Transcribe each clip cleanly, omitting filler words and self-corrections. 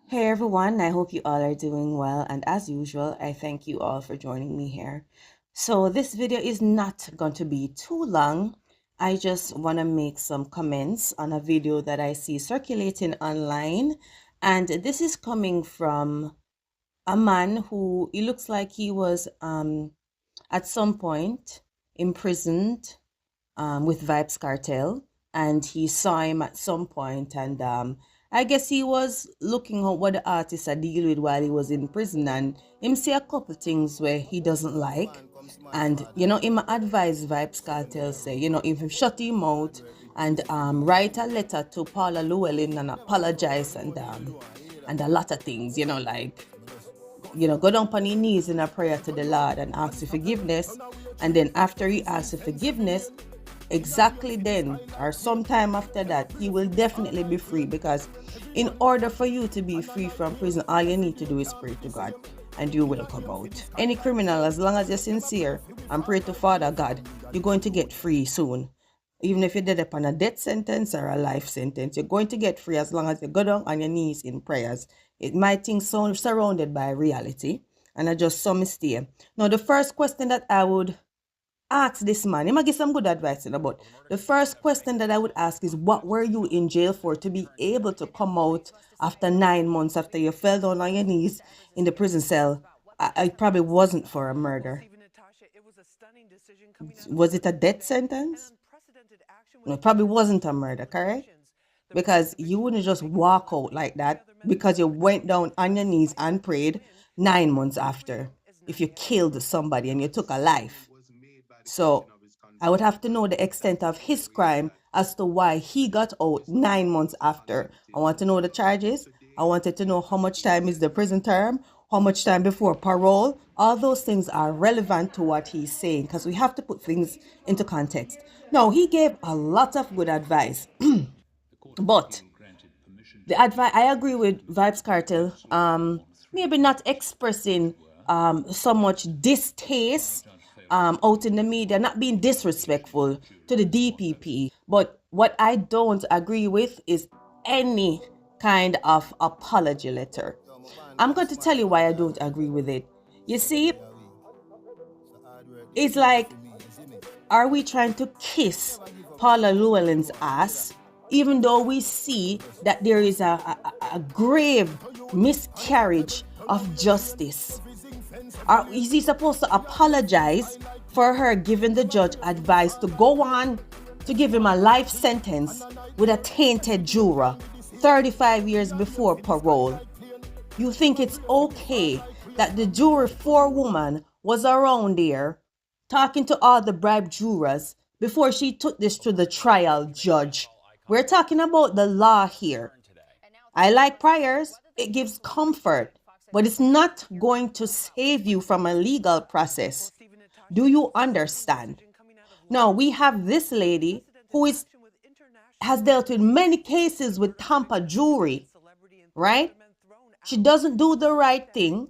Hey everyone, I hope you all are doing well, and as usual, I thank you all for joining me here. So this video is not going to be too long. I just want to make some comments on a video that I see circulating online, and this is coming from a man who it looks like he was at some point imprisoned with Vybz Kartel, and he saw him at some point, and I guess he was looking at what the artist had deal with while he was in prison, and him say a couple things where he doesn't like, and him advise Vybz Kartel say, if you shut him out and write a letter to Paula Llewellyn and apologize and a lot of things, like go down on your knees in a prayer to the Lord and ask for forgiveness. And then after he asks for forgiveness, exactly then or sometime after that, he will definitely be free, because in order for you to be free from prison, all you need to do is pray to God and you will come out. Any criminal, as long as you're sincere and pray to Father God, you're going to get free soon. Even if you're dead upon a death sentence or a life sentence, you're going to get free as long as you go down on your knees in prayers. It might think so surrounded by reality, and I just saw mistake. Now, the first question that I would ask this man, he might give some good advice about. The first question that I would ask is, what were you in jail for to be able to come out after 9 months after you fell down on your knees in the prison cell? It probably wasn't for a murder. Was it a death sentence? No, it probably wasn't a murder, correct? Because you wouldn't just walk out like that because you went down on your knees and prayed 9 months after if you killed somebody and you took a life. So I would have to know the extent of his crime as to why he got out 9 months after. I want to know the charges. I wanted to know how much time is the prison term, how much time before parole. All those things are relevant to what he's saying, because we have to put things into context. Now, he gave a lot of good advice, but the advice, I agree with Vybz Kartel, maybe not expressing so much distaste out in the media, not being disrespectful to the DPP. But what I don't agree with is any kind of apology letter. I'm going to tell you why I don't agree with it. You see, it's like, are we trying to kiss Paula Llewellyn's ass, even though we see that there is a grave miscarriage of justice? Is he supposed to apologize for her giving the judge advice to go on to give him a life sentence with a tainted juror 35 years before parole? You think it's okay that the jury forewoman was around there talking to all the bribed jurors before she took this to the trial judge? We're talking about the law here. I like prayers. It gives comfort, but it's not going to save you from a legal process. Do you understand? Now, we have this lady who has dealt with many cases with Tampa jury, right? She doesn't do the right thing.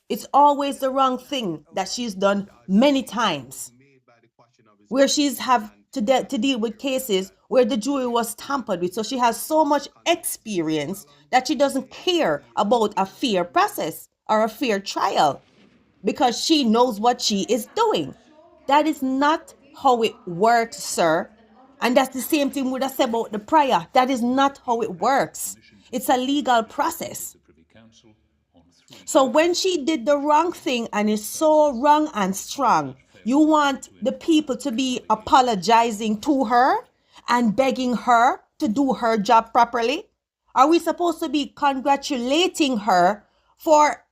It's always the wrong thing that she's done many times, where she's have to deal with cases where the jury was tampered with. So she has so much experience that she doesn't care about a fair process or a fair trial, because she knows what she is doing. That is not how it works, sir. And that's the same thing we have said about the prior. That is not how it works. It's a legal process. So when she did the wrong thing, and it's so wrong and strong, you want the people to be apologizing to her and begging her to do her job properly? Are we supposed to be congratulating her for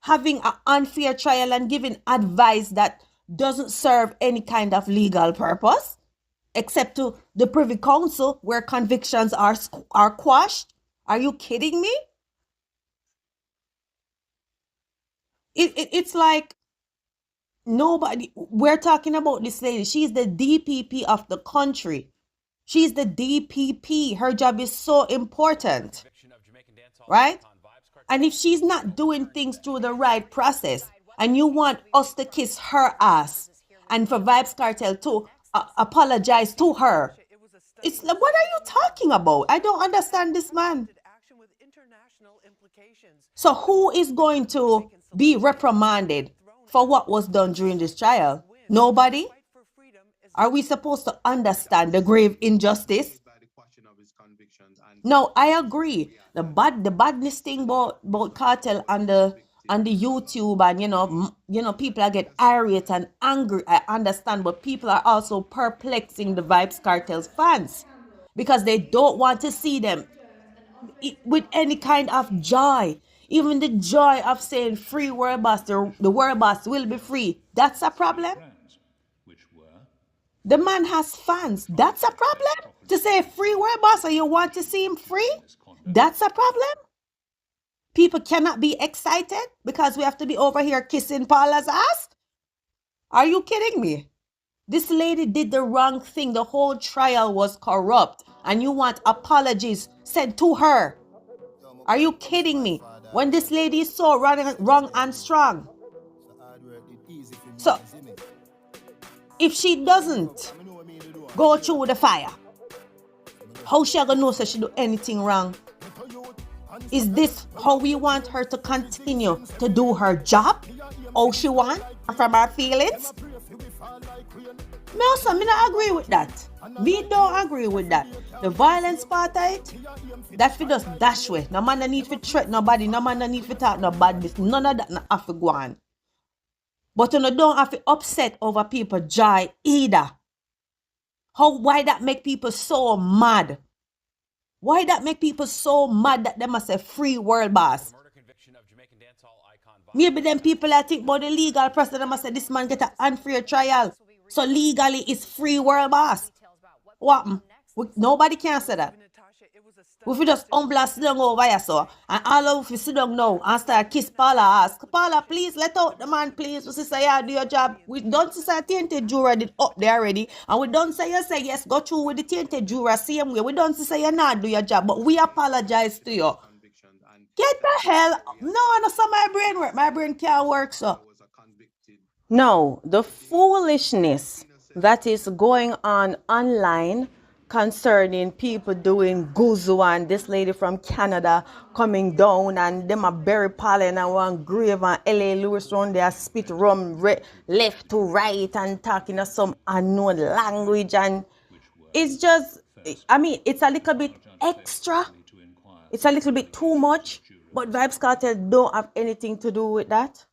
having an unfair trial and giving advice that doesn't serve any kind of legal purpose, except to the Privy Council where convictions are quashed? Are you kidding me? It's like nobody, we're talking about this lady. She's the DPP of the country. She's the DPP. Her job is so important, right? And if she's not doing things through the right process, and you want us to kiss her ass and for Vybz Kartel to apologize to her, it's like, what are you talking about? I don't understand this man. So who is going to be reprimanded for what was done during this trial? Nobody? Are we supposed to understand the grave injustice? No, I agree. The badness thing about Cartel on the YouTube, and people are get irate and angry. I understand, but people are also perplexing the Vybz Kartel's fans because they don't want to see them with any kind of joy. Even the joy of saying free world boss, the world boss will be free. That's a problem. The man has fans. That's a problem. To say free world boss and you want to see him free? That's a problem. People cannot be excited because we have to be over here kissing Paula's ass? Are you kidding me? This lady did the wrong thing. The whole trial was corrupt. And you want apologies sent to her. Are you kidding me? When this lady is so wrong and strong. So, if she doesn't go through the fire, how she gonna know so she do anything wrong? Is this how we want her to continue to do her job? How she want from her feelings? No, so me not agree with that. Me don't agree with that. The violence part of it, that fi just dash way. No man no need to threat nobody. No man no need to talk no bad business. None of that no have to go on. But you don't have to upset over people joy either. Why that make people so mad? Why that make people so mad that they must say free world boss? Maybe them people that think about the legal process, they must say this man get an unfair trial. So legally it's free world boss. What? Nobody can say that. If we just humble sit down over here, so, and all of you sit down now and start kiss Paula, ask Paula, please let out the man, please. We say, yeah, do your job. We don't say tainted juror did up there already, and we don't say you say yes, go through with the tainted juror same way. We don't say you not do your job, but we apologize to you. Get the hell no, so my brain work. My brain can't work, so. No, the foolishness that is going on online concerning people doing guzu and this lady from Canada coming down and them a bury Paula and one grave and L.A. Lewis round there spit rum left to right and talking of some unknown language, and it's just, I mean, it's a little bit extra. It's a little bit too much, but Vybz Kartel don't have anything to do with that.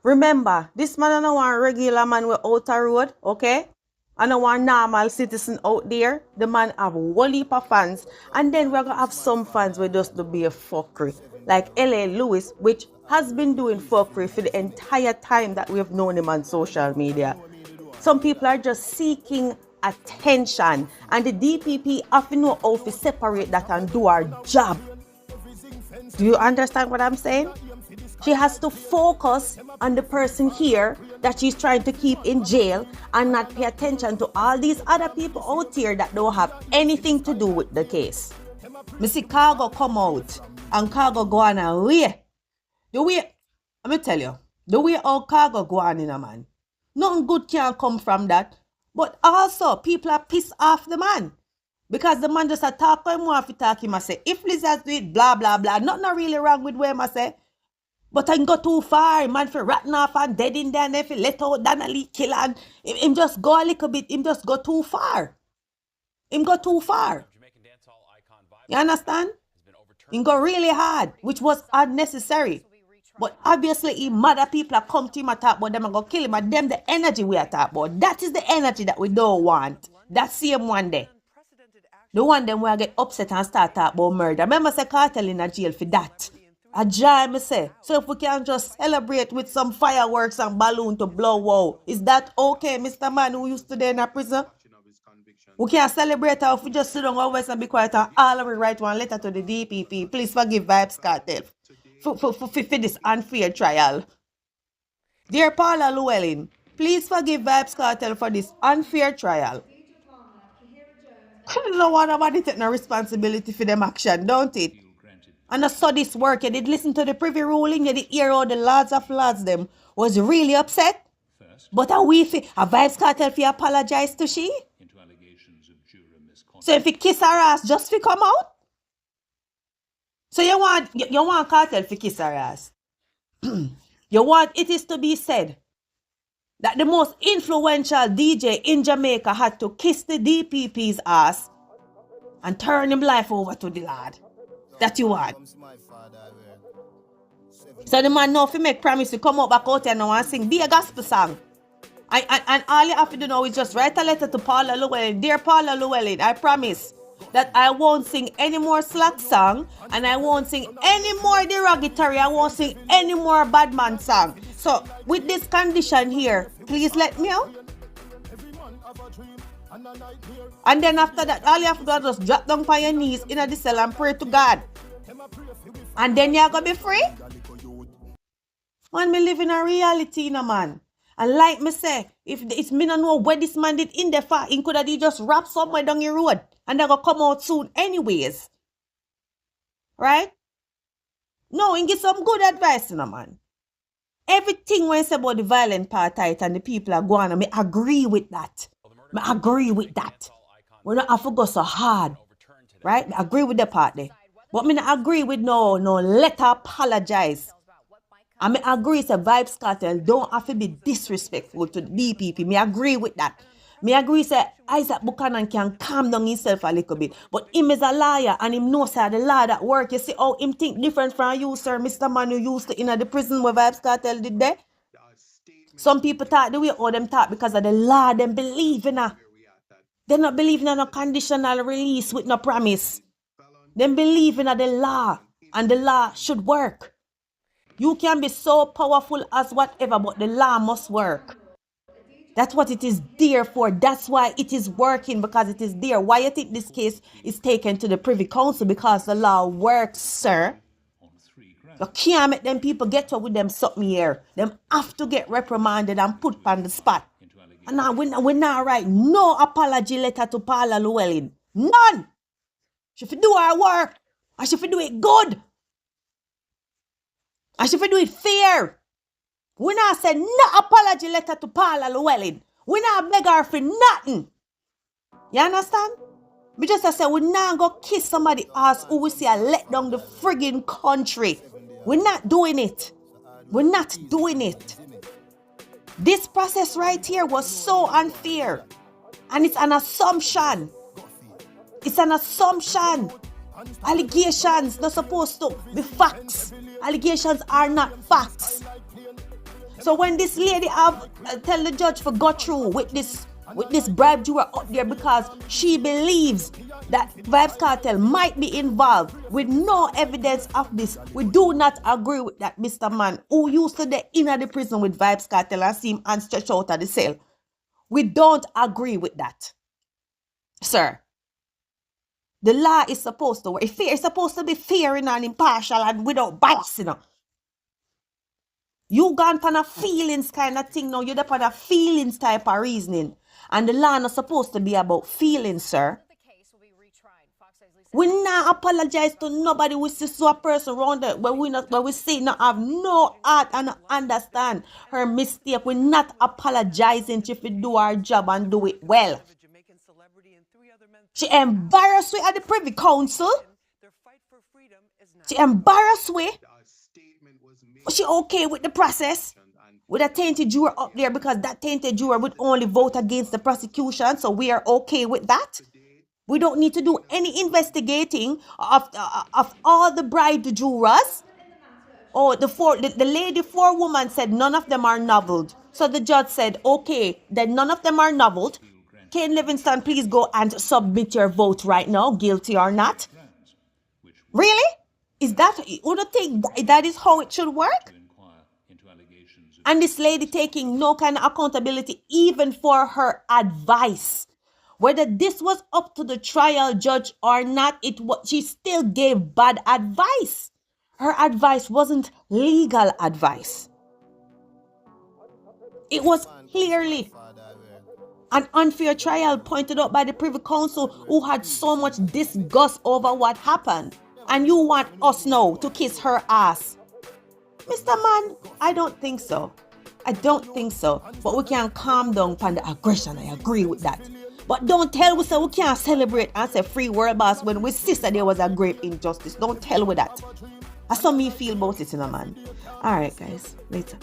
Remember, this man is not one regular man with out a road, okay? I know one normal citizen out there. The man have a whole heap of fans. And then we're going to have some fans with just to be a fuckery. Like L.A. Lewis, which has been doing fuckery for the entire time that we have known him on social media. Some people are just seeking attention. And the DPP have to know how to separate that and do our job. Do you understand what I'm saying? She has to focus on the person here that she's trying to keep in jail and not pay attention to all these other people out here that don't have anything to do with the case. Missy Cargo come out and Cargo go on a way. The way, let me tell you, the way how Cargo go on in a man, nothing good can come from that. But also, people are pissed off the man. Because the man just a talk him want to talk him and say, if Lizard do it, blah, blah, blah. Nothing really wrong with what I say. But I go too far, man, for ratting off and dead in there, and if he let out Donnelly kill and him just go a little bit, him just go too far. Him go too far. You understand? Him go really hard, which was unnecessary. But obviously, he mad at people that come to him and talk about them and go kill him, and them the energy we are talking about. That is the energy that we don't want. That same one day. The one them where I get upset and start talking about murder. Remember say Cartel in a jail for that. A jar, me say. So if we can just celebrate with some fireworks and balloon to blow out, is that okay, Mr. Man who used to be in a prison? We can celebrate or if we just sit down always and be quiet and all we write one letter to the DPP. Please forgive Vybz Kartel for this unfair trial. Dear Paula Llewellyn, please forgive Vybz Kartel for this unfair trial. You don't want nobody take no responsibility for them action, don't it? And I saw this work. You did listen to the privy ruling. You did hear how the Lords of Lords them was really upset. But a Vybz Kartel fi apologize to she. So if he kiss her ass just fi come out. So you want Cartel to kiss her ass. You want it is to be said that the most influential DJ in Jamaica had to kiss the DPP's ass and turn him life over to the Lord. That you want. So the man now if he make promise to come up back out here now and sing, be a gospel song. And all you have to do now is just write a letter to Paula Llewellyn. Dear Paula Llewellyn, I promise that I won't sing any more slack song and I won't sing any more derogatory. I won't sing any more bad man song. So with this condition here, please let me out. And then after that, all you have to do is just drop down on your knees in the cell and pray to God. And then you're going to be free. Man, me live in a reality, man. And like me say, if it's me not know where this man did in the far, he could have just wrap somewhere down your road. And they're going to come out soon anyways. Right? No, he give some good advice, man. Everything when I say about the violent part and the people are going, I agree with that. I agree with that. We don't have to go so hard. Right? I agree with the part there. But I don't agree with no let her apologize. I agree say Vybz Kartel don't have to be disrespectful to the DPP. I agree with that. I agree say Isaac Buchanan can calm down himself a little bit. But him is a liar and him knows how the law that work. You see how him think different from you, sir, Mr. Man who used to in the prison where Vybz Kartel did there. Some people talk the way how them talk because of the law them believe in. They not believing in a conditional release with no promise. Them believe in the law and the law should work. You can be so powerful as whatever, but the law must work. That's what it is there for. That's why it is working, because it is there. Why you think this case is taken to the Privy Council? Because the law works, sir. You can't make them people get up with them something here. Them have to get reprimanded and put on the spot. And now we're not right. No apology letter to Paula Llewellyn. None. She should do her work. And she should do it good. And she should do it fair. We not say no apology letter to Paula Llewellyn. We not beg her for nothing. You understand? We just say we not go kiss somebody else who we say let down the friggin' country. We're not doing it. We're not doing it. This process right here was so unfair. And it's an assumption. It's an assumption. Allegations not supposed to be facts. Allegations are not facts. So when this lady tell the judge to go through with this bribe juror up there because she believes that Vybz Kartel might be involved with no evidence of this, we do not agree with that, Mr. Man who used to be in the prison with Vybz Kartel and see him and stretch out of the cell. We don't agree with that, sir. The law is supposed to work. It's supposed to be fair and impartial and without bias, You gone on a feelings kind of thing now. You're on a feelings type of reasoning. And the law not supposed to be about feelings, sir. We not apologize to nobody. We see so a person around there where we say not have no heart and not understand her mistake. We're not apologizing if we do our job and do it well. She embarrassed we at the Privy Council. She embarrassed we. She okay with the process? With a tainted juror up there, because that tainted juror would only vote against the prosecution. So we are okay with that. We don't need to do any investigating of all the bribed jurors. Oh, the lady forewoman said none of them are novelled. So the judge said, okay, then none of them are novelled. Kane Livingston, please go and submit your vote right now, guilty or not. Really? Is that, you don't think that is how it should work? And this lady taking no kind of accountability even for her advice. Whether this was up to the trial judge or not, she still gave bad advice. Her advice wasn't legal advice. It was clearly an unfair trial pointed out by the Privy Council, who had so much disgust over what happened. And you want us now to kiss her ass? Mr. Man, I don't think so. I don't think so. But we can calm down from the aggression. I agree with that. But don't tell we say we can't celebrate and say free world boss when we sister there was a great injustice. Don't tell we that. That's how me feel about it, man. Alright guys, later.